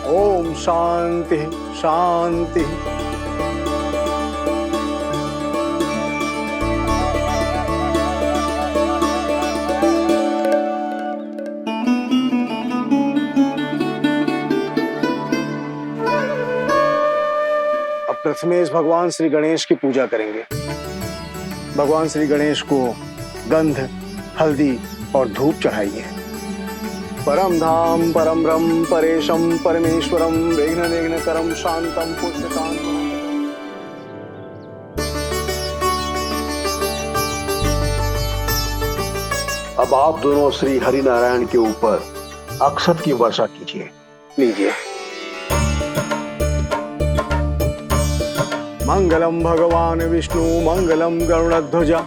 ओम शांति शांति। अब प्रथमेश भगवान श्री गणेश की पूजा करेंगे। भगवान श्री गणेश को गंध, हल्दी और धूप चाहिए। परम धाम परम ब्रह्म परेशम परमेश्वरम विघ्न निघ्नकरम शांतम पुष्टकांतम। अब आप दोनों श्री हरि नारायण के ऊपर अक्षत की वर्षा कीजिए। लीजिए। मंगलम भगवान विष्णु मंगलम गरुड़ध्वजा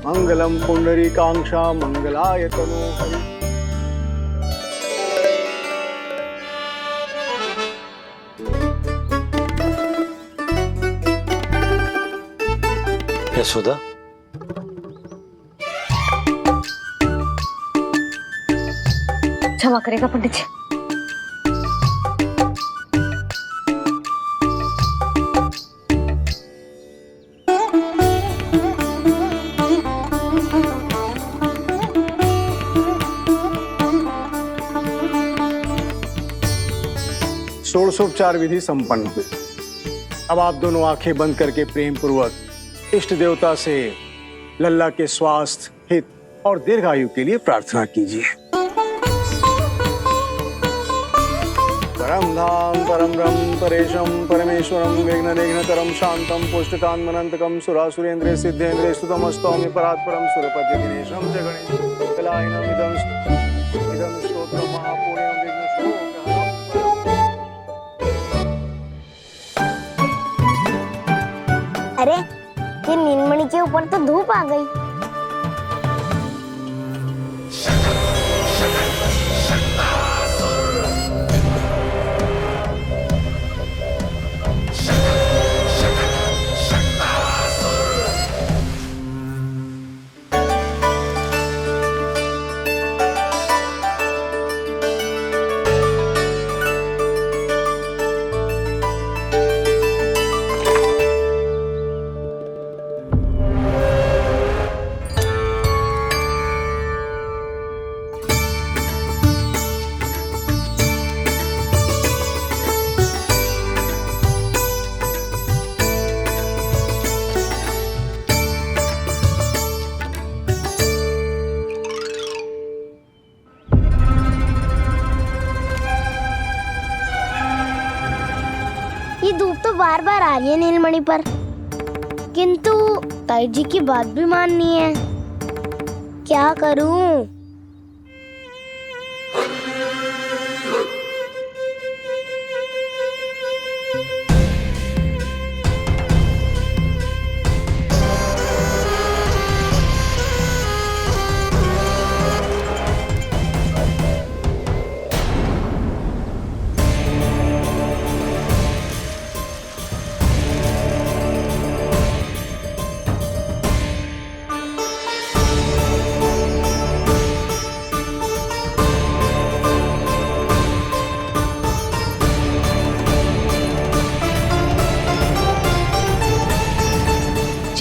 मंगलम पुंडरीकांक्षा मंगलाय तनो हरि। यशोदा, क्षमा करेगा पंडित जी। षोडशोपचार विधि संपन्न हुई। अब आप दोनों आंखें बंद करके प्रेम पूर्वक इष्ट देवता से लल्ला के स्वास्थ्य, हित और दीर्घायु के लिए प्रार्थना कीजिए। परम धाम परम ब्रह्म परेशम परमेश्वरम विघ्न निघ्नकरम शांतम पुष्टकांतमनंतकम सुरासुरेंद्र सिद्धेंद्र स्तुतम स्तौम्य परात्परम सुरपति दिनेशम च गणेश कलायनम इदम स्तोत्रम महापुण्यम विघ्न शोकहरम। अरे ये नीलमणि के ऊपर तो धूप आ गई। ये धूप तो बार बार आ रही है नीलमणि पर, किंतु ताई जी की बात भी माननी है। क्या करूं?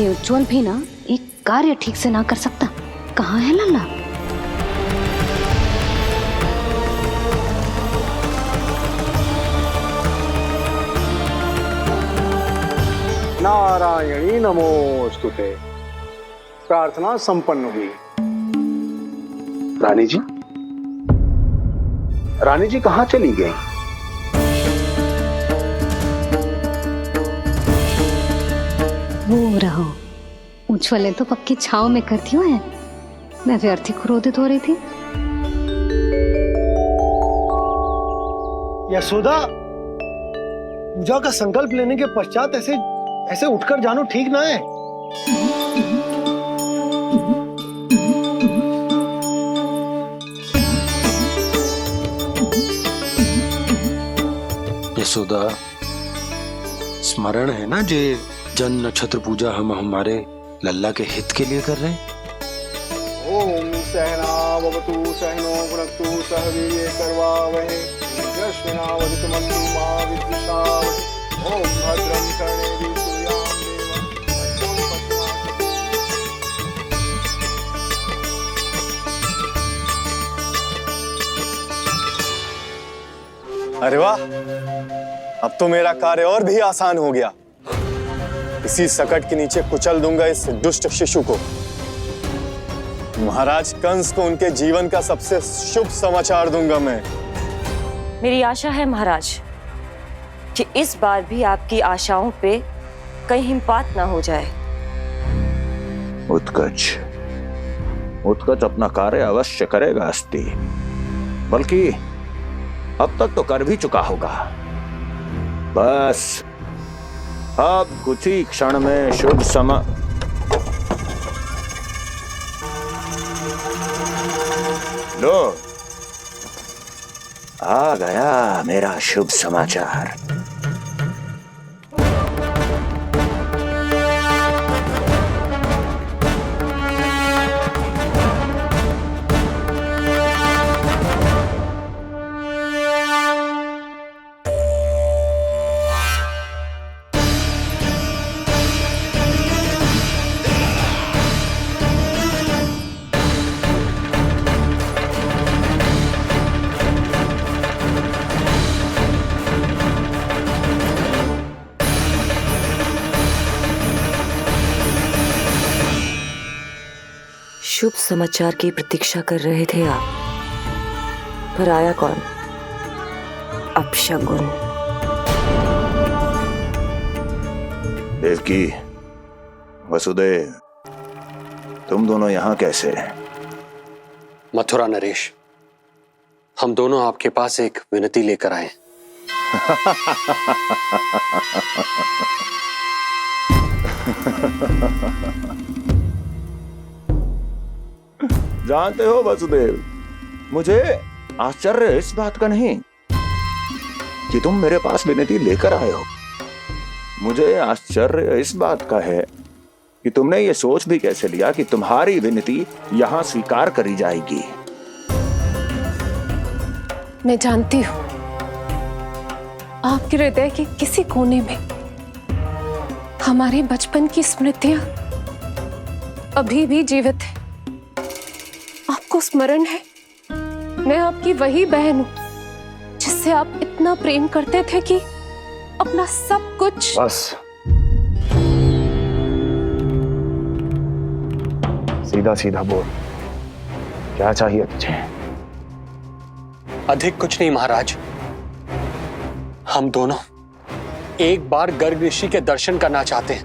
ये उज्जवल भी ना एक कार्य ठीक से ना कर सकता। कहाँ है लल्ला? नारायणी नमोस्तुते। प्रार्थना संपन्न हुई। रानी जी, रानी जी कहाँ चली गई? वो रहो, उज्जवल ने तो पक्की छाव में कर दिया है। मैं व्यर्थ ही क्रोधित हो रही थी। यशोदा, पूजा का संकल्प लेने के पश्चात ऐसे उठकर जानो ठीक ना है। यशोदा, स्मरण है ना जे जन नक्षत्र पूजा हम हमारे लल्ला के हित के लिए कर रहे हैं। ओम सहनावतु सहनो भुनक्तु सह वीर्ये करवावहै तेजस्विनावधीतमस्तु मा विद्विषावहै। ओम भद्रं कर्णेभिः सूर्यां देवं अरे वाह, अब तो मेरा कार्य और भी आसान हो गया। इसी सकट के नीचे कुचल दूंगा इस दुष्ट शिशु को। महाराज कंस को उनके जीवन का सबसे शुभ समाचार दूंगा मैं। मेरी आशा है महाराज कि इस बार भी आपकी आशाओं पे कहीं हिमपात ना हो जाए। उत्कच अपना कार्य अवश्य करेगा अस्ति, बल्कि अब तक तो कर भी चुका होगा। बस अब कुछ ही क्षण में शुभ समय। लो, आ गया मेरा शुभ समाचार। शुभ समाचार की प्रतीक्षा कर रहे थे आप, पर आया कौन? अपशगुन। देवकी, वसुदेव, तुम दोनों यहाँ कैसे? मथुरा नरेश, हम दोनों आपके पास एक विनती लेकर आए। जानते हो वसुदेव, मुझे आश्चर्य इस बात का नहीं कि तुम मेरे पास विनती लेकर आए हो। मुझे आश्चर्य इस बात का है कि तुमने ये सोच भी कैसे लिया कि तुम्हारी विनती यहां स्वीकार करी जाएगी। मैं जानती हूँ आपके हृदय के किसी कोने में हमारे बचपन की स्मृतियां अभी भी जीवित है। आपको स्मरण है, मैं आपकी वही बहन हूं जिससे आप इतना प्रेम करते थे कि अपना सब कुछ। बस, सीधा सीधा बोल, क्या चाहिए तुझे? अधिक कुछ नहीं महाराज, हम दोनों एक बार गर्ग ऋषि के दर्शन करना चाहते हैं।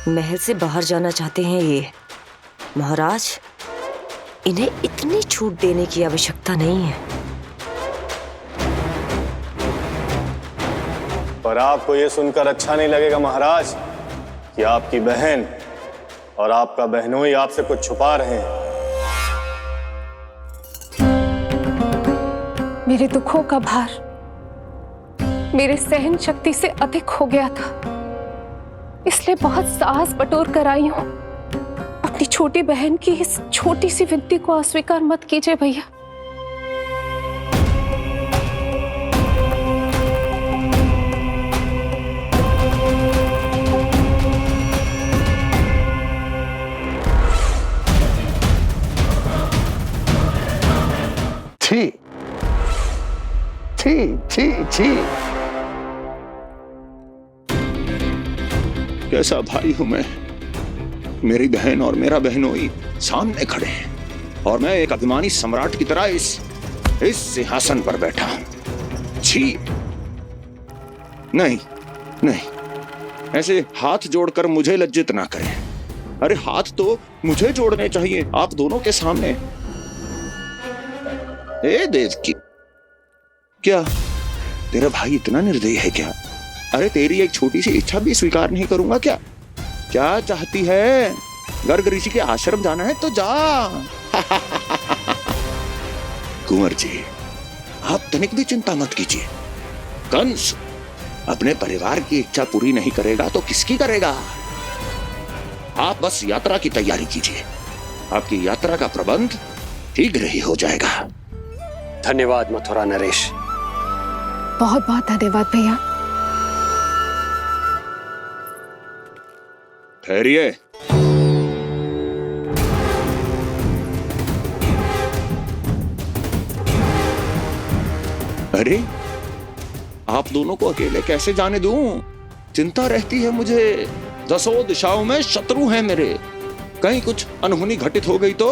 महल से बाहर जाना चाहते हैं ये महाराज। इन्हें इतनी छूट देने की आवश्यकता नहीं है। पर आपको यह सुनकर अच्छा नहीं लगेगा महाराज कि आपकी बहन और आपका बहनोई आपसे कुछ छुपा रहे हैं। मेरे दुखों का भार मेरे सहन शक्ति से अधिक हो गया था, इसलिए बहुत साहस बटोर कर आई हूं। अपनी छोटी बहन की इस छोटी सी विनती को अस्वीकार मत कीजिए भैया। छी छी छी। कैसा भाई हूं मैं। मेरी बहन और मेरा बहनोई सामने खड़े हैं और मैं एक अभिमानी सम्राट की तरह इस सिंहासन पर बैठा हूं। छी। नहीं नहीं, ऐसे हाथ जोड़कर मुझे लज्जित ना करें। अरे हाथ तो मुझे जोड़ने चाहिए आप दोनों के सामने। ए देवकी, क्या तेरा भाई इतना निर्दयी है क्या? अरे तेरी एक छोटी सी इच्छा भी स्वीकार नहीं करूंगा क्या? क्या चाहती है? गर्ग ऋषि के आश्रम जाना है तो जा। कुंवर जी, आप तनिक भी चिंता मत कीजिए। कंस अपने परिवार की इच्छा पूरी नहीं करेगा तो किसकी करेगा? आप बस यात्रा की तैयारी कीजिए। आपकी यात्रा का प्रबंध शीघ्र ही हो जाएगा। धन्यवाद मथुरा नरेश। बहुत बहुत धन्यवाद भैया। ठहरिए। अरे आप दोनों को अकेले कैसे जाने दूं? चिंता रहती है मुझे। 10 दिशाओं में शत्रु हैं मेरे। कहीं कुछ अनहोनी घटित हो गई तो?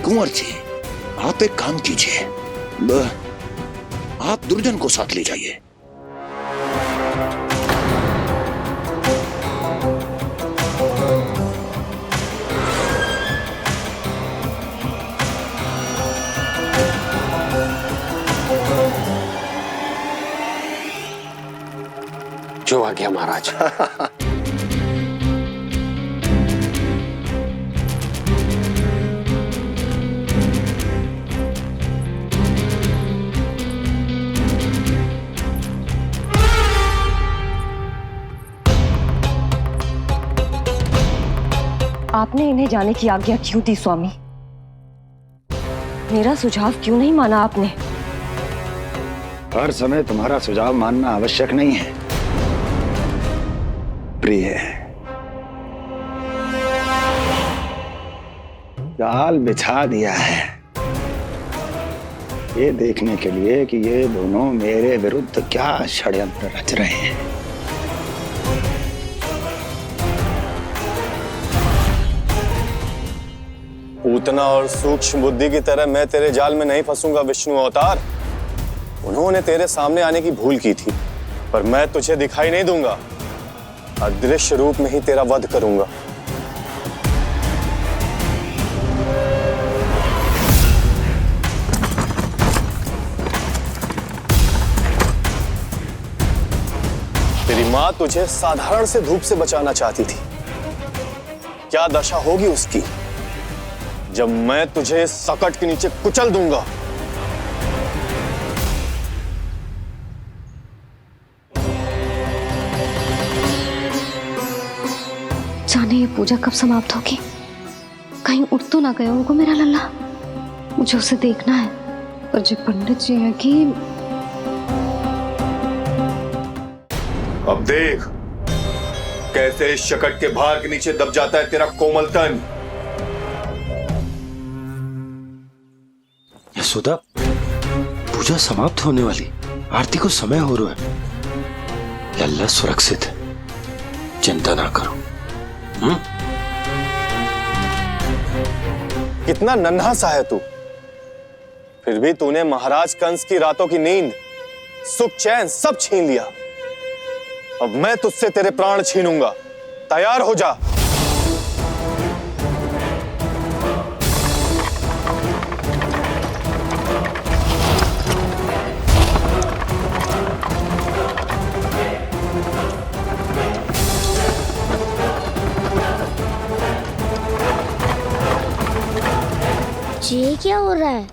कुंवर जी, आप एक काम कीजिए, आप दुर्जन को साथ ले जाइए। जो आ गया महाराज। आपने इन्हें जाने की आज्ञा क्यों दी स्वामी? मेरा सुझाव क्यों नहीं माना आपने? हर समय तुम्हारा सुझाव मानना आवश्यक नहीं है प्रिय। जाल बिछा दिया है ये देखने के लिए कि ये दोनों मेरे विरुद्ध क्या षड्यंत्र रच रहे हैं। पूतना और सूक्ष्म बुद्धि की तरह मैं तेरे जाल में नहीं फंसूंगा विष्णु अवतार। उन्होंने तेरे सामने आने की भूल की थी, पर मैं तुझे दिखाई नहीं दूंगा। अदृश्य रूप में ही तेरा वध करूंगा। तेरी मां तुझे साधारण से धूप से बचाना चाहती थी। क्या दशा होगी उसकी जब मैं तुझे सकट के नीचे कुचल दूंगा। जाने ये पूजा कब समाप्त होगी? कहीं उठ तो ना गया होगा मेरा लल्ला। मुझे उसे देखना है। पर जो पंडित जी है कि अब देख कैसे इस शकट के भार के नीचे दब जाता है तेरा कोमल तन। यशोदा, पूजा समाप्त होने वाली, आरती को समय हो रहा है। लल्ला सुरक्षित है, चिंता ना करो। कितना नन्हा सा है तू, फिर भी तूने महाराज कंस की रातों की नींद, सुख चैन सब छीन लिया। अब मैं तुझसे तेरे प्राण छीनूंगा। तैयार हो जा। ये क्या हो रहा है?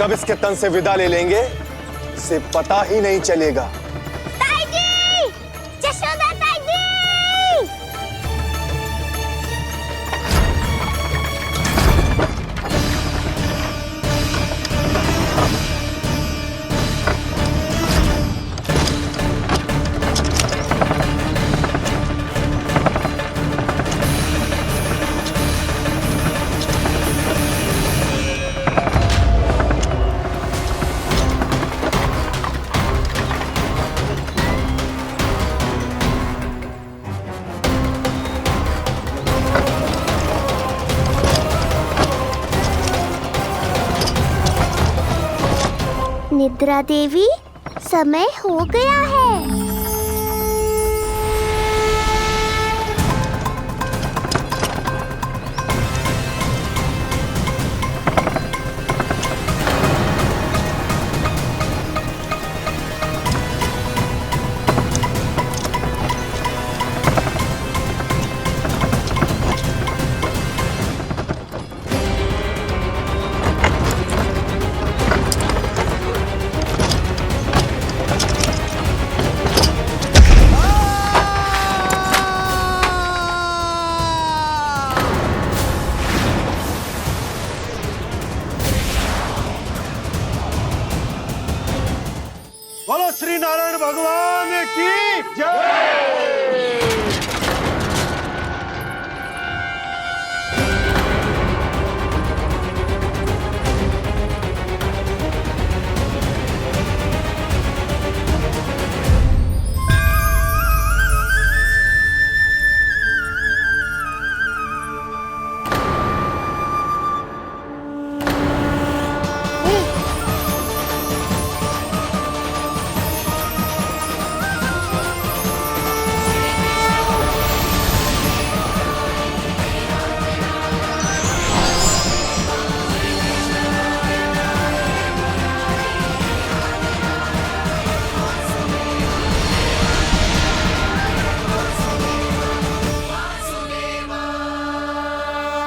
कब इसके तन से विदा ले लेंगे इसे पता ही नहीं चलेगा। ताई जी! जशोदा ताई जी! निद्रा देवी, समय हो गया है। बोलो श्री नारायण भगवान की जय।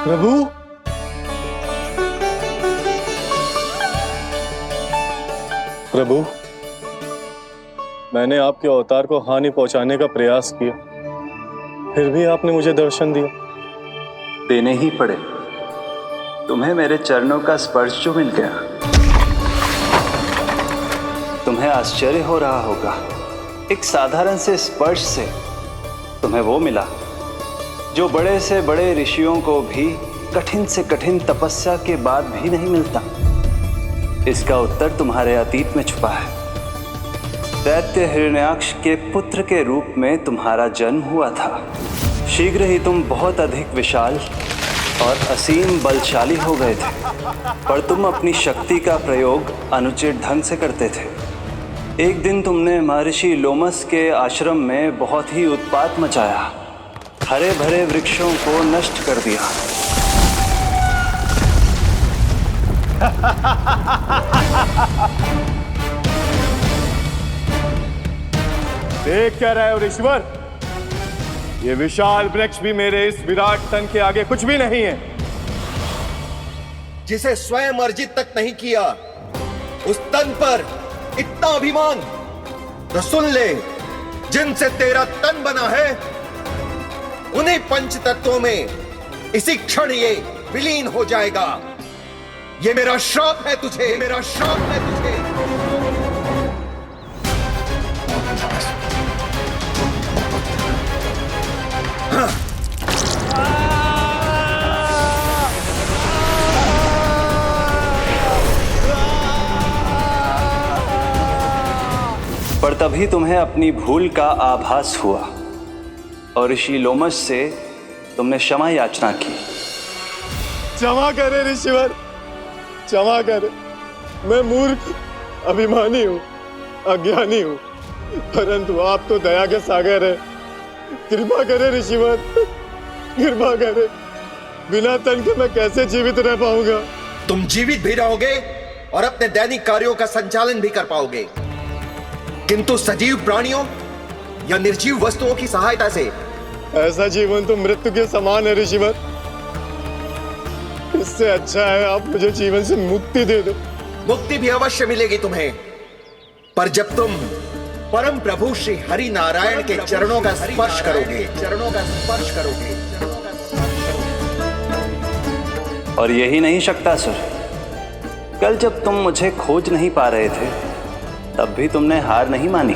प्रभु, प्रभु, मैंने आपके अवतार को हानि पहुंचाने का प्रयास किया, फिर भी आपने मुझे दर्शन दिया। देने ही पड़े। तुम्हें मेरे चरणों का स्पर्श जो मिल गया, तुम्हें आश्चर्य हो रहा होगा। एक साधारण से स्पर्श से तुम्हें वो मिला जो बड़े से बड़े ऋषियों को भी कठिन से कठिन तपस्या के बाद भी नहीं मिलता। इसका उत्तर तुम्हारे अतीत में छुपा है। दैत्य हिरण्याक्ष के पुत्र के रूप में तुम्हारा जन्म हुआ था। शीघ्र ही तुम बहुत अधिक विशाल और असीम बलशाली हो गए थे, पर तुम अपनी शक्ति का प्रयोग अनुचित ढंग से करते थे। एक दिन तुमने महर्षि लोमस के आश्रम में बहुत ही उत्पात मचाया, हरे भरे वृक्षों को नष्ट कर दिया। देख क्या रहे हो ऋषिवर? ये विशाल वृक्ष भी मेरे इस विराट तन के आगे कुछ भी नहीं है। जिसे स्वयं अर्जित तक नहीं किया, उस तन पर इतना अभिमान, तो सुन ले, जिनसे तेरा तन बना है उन्हीं पंच तत्वों में इसी क्षण ये विलीन हो जाएगा। ये मेरा श्राप है तुझे, मेरा श्राप है तुझे। हाँ। पर तभी तुम्हें अपनी भूल का आभास हुआ और ऋषि लोमस से तुमने क्षमा याचना की। क्षमा करे ऋषिवर, क्षमा करे। मैं मूर्ख, अभिमानी हूँ, अज्ञानी हूँ, परंतु आप तो दया के सागर है। कृपा करे ऋषिवर, कृपा करे। बिना तन के मैं कैसे जीवित रह पाऊंगा? तुम जीवित भी रहोगे और अपने दैनिक कार्यों का संचालन भी कर पाओगे, किंतु सजीव प्राणियों या निर्जीव वस्तुओं की सहायता से ऐसा जीवन तो मृत्यु के समान है ऋषिवर। इससे अच्छा है आप मुझे जीवन से मुक्ति दे दो। मुक्ति भी अवश्य मिलेगी तुम्हें। पर जब तुम परम प्रभु श्री हरि नारायण के चरणों का स्पर्श करोगे, और यही नहीं शक्तासुर, कल जब तुम मुझे खोज नहीं पा रहे थे तब भी तुमने हार नहीं मानी।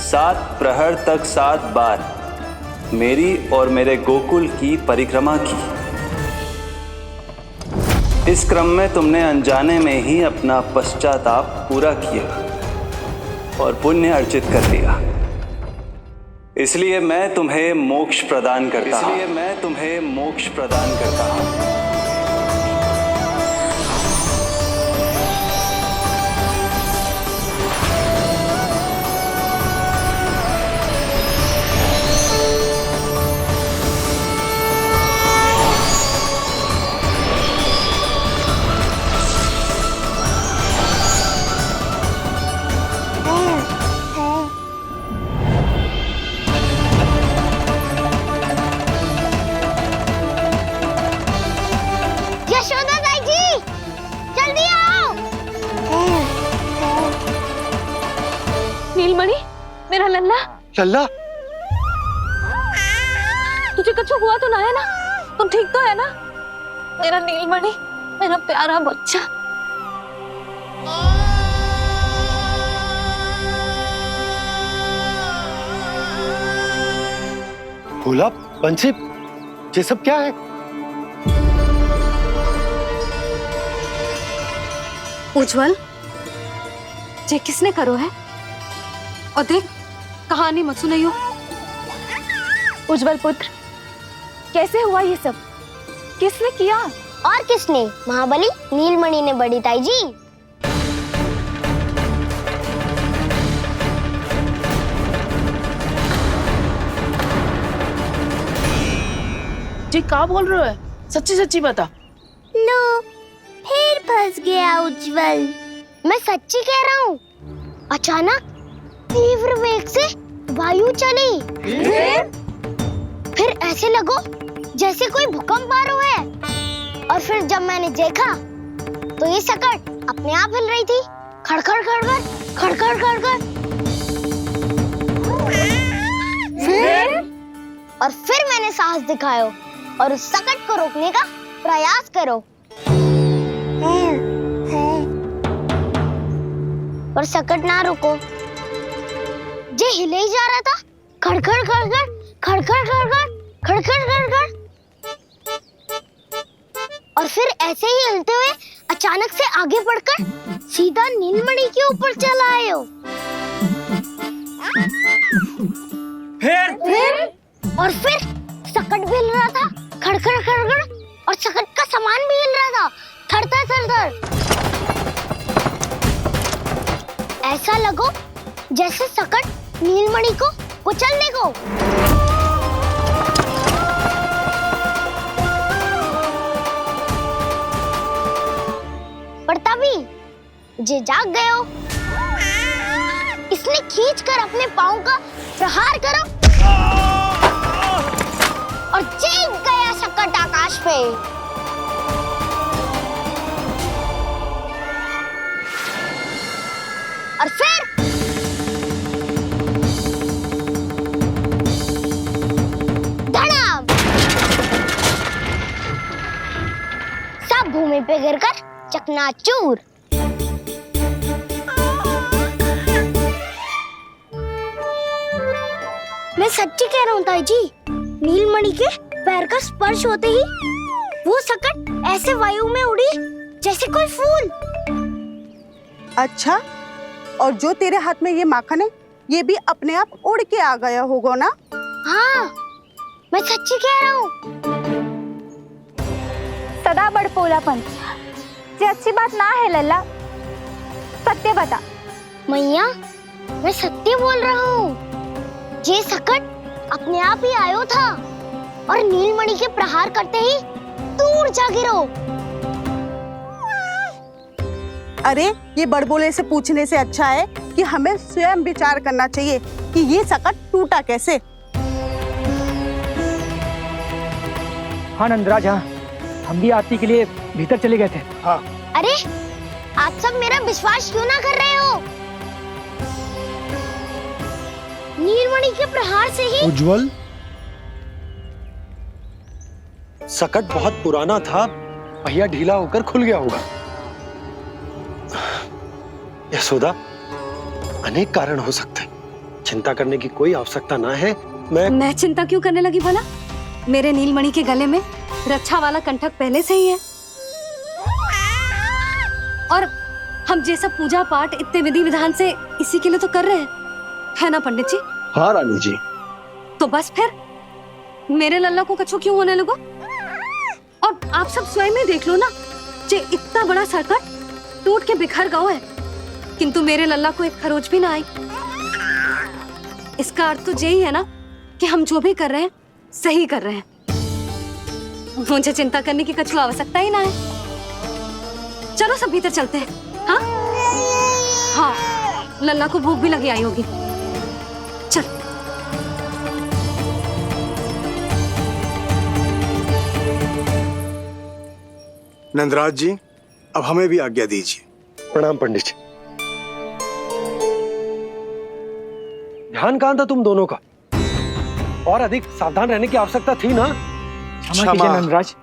7 प्रहर तक 7 बार मेरी और मेरे गोकुल की परिक्रमा की। इस क्रम में तुमने अनजाने में ही अपना पश्चाताप पूरा किया और पुण्य अर्जित कर लिया। इसलिए मैं तुम्हें मोक्ष प्रदान करता हूं। यशोदा ताई जी, जल्दी आओ। नीलमणि, मेरा लल्ला। लल्ला, तुझे कुछ हुआ तो ना है ना? तुम ठीक तो है ना? मेरा नीलमणि, मेरा प्यारा बच्चा। भोला, बंसी, ये सब क्या है? उज्जवल, ये किसने करो है? और देख, कहानी मत सुनाइयो। उज्जवल पुत्र, कैसे हुआ ये सब? किसने किया? और किसने? महाबली नीलमणि ने बड़ी ताई जी। जी क्या बोल रहे हो? सच्ची सच्ची बता। लो, फिर फंस गया उज्जवल। मैं सच्ची कह रहा हूँ। अचानक तीव्र वेग से वायु चली। फिर ऐसे लगो जैसे कोई भूकंप आ रहा है। और फिर जब मैंने देखा तो ये सकट अपने आप हिल रही थी, खड़खड़ खड़खड़ खड़खड़ खड़खड़। फिर मैंने साहस दिखाया और उस सकट को रोकने का प्रयास करो। पर सकट ना रुको, जे हिले ही जा रहा था, खड़खड़ खड़खड़ खड़खड़ खड़खड़ खड़खड़ खड़खड़। और फिर ऐसे ही हिलते हुए अचानक से आगे बढ़कर सीधा नीलमणि के ऊपर चला आए हो। फिर सकट भी हिल रहा था, खड़खड़ खड़खड़, और सकट का सामान भी हिल रहा था, थरथर थरथर। ऐसा लगो जैसे सकट नीलमणि को कुचलने को। पर तभी जे जाग गए हो। इसने खींचकर अपने पांव का प्रहार करो और चीख गया सकट आकाश पे। और फिर धड़ाम, सब भूमि पे गिरकर चकनाचूर। मैं सच्ची कह रहा हूँ ताई जी, नीलमणि के पैर का स्पर्श होते ही वो सकट ऐसे वायु में उड़ी जैसे कोई फूल। अच्छा, और जो तेरे हाथ में ये माखन है, ये भी अपने आप उड़ के आ गया होगा ना? हाँ, मैं सच्ची कह रहा हूँ। सदा बड़पोलापन, ये अच्छी बात ना है लल्ला, सत्य बता। मैया, मैं सत्य बोल रहा हूँ। ये सकट अपने आप ही आयो था और नीलमणि के प्रहार करते ही दूर जा गिरो। अरे, ये बड़बोले से पूछने से अच्छा है कि हमें स्वयं विचार करना चाहिए कि ये सकट टूटा कैसे। हाँ नंदराज, हाँ, हम भी आरती के लिए भीतर चले गए थे। हाँ। अरे, आप सब मेरा विश्वास क्यों ना कर रहे हो? नीलमणि के प्रहार से ही उज्जवल, सकट बहुत पुराना था, पहिया ढीला होकर खुल गया होगा। यशोदा, अनेक कारण हो सकते हैं, चिंता करने की कोई आवश्यकता ना है। मैं चिंता क्यों करने लगी भला? मेरे नीलमणि के गले में रक्षा वाला कंठक पहले से ही है, और हम जैसा पूजा पाठ इतने विधि विधान से इसी के लिए तो कर रहे हैं, है ना पंडित जी? हाँ रानी जी। तो बस फिर मेरे लल्ला को कछु क्यों होने लगा? और आप सब स्वयं ही देख लो ना, जे इतना बड़ा संकट टूट के बिखर गया है, किंतु मेरे लल्ला को एक खरोच भी ना आई। इसका अर्थ तो यही है ना कि हम जो भी कर रहे हैं सही कर रहे हैं। मुझे चिंता करने की कछु आवश्यकता ही ना है। चलो सब भीतर चलते हैं। हाँ हाँ, लल्ला को भूख भी लगी आई होगी। चल। नंदराज जी, अब हमें भी आज्ञा दीजिए। प्रणाम पंडित जी। ध्यान कहां था तुम दोनों का? और अधिक सावधान रहने की आवश्यकता थी ना? क्षमा कीजिए नंदराज।